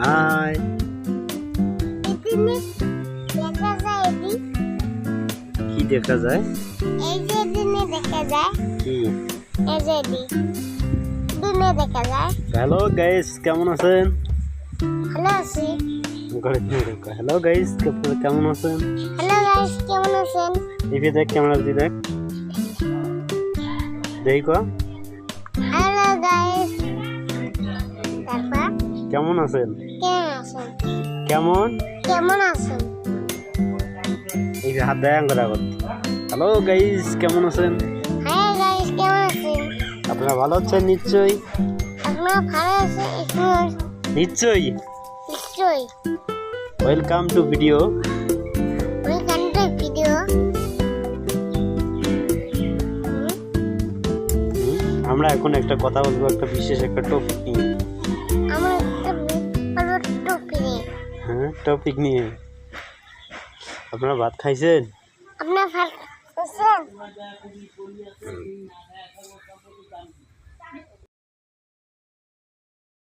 high কি দেখা যায় এই যে দিনে দেখা যায় কি এই যে দিনে দেখা যায় হ্যালো গাইস কেমন আছেন ভালো আছি হ্যালো গাইস কেমন আছেন হ্যালো গাইস কেমন আছেন টিভি দেখ ক্যামেরা দি দেখ দেখো হ্যালো গাইস তারপর কেমন আছেন কেমন কেমন আছেন এই হাত দেয় করা হ্যালো গাইস কেমন আছেন হ্যালো গাইস কেমন আছেন আপনারা ভালো আছেন নিশ্চয়ই আপনারা ভালো আছেন নিশ্চয়ই নিশ্চয়ই ওয়েলকাম টু ভিডিও আমরা এখন একটা কথা বলবো একটা বিশেষ একটা টপিক নিয়ে হ্যাঁ টপিক নিয়ে আপনারা ভাত খাইছেন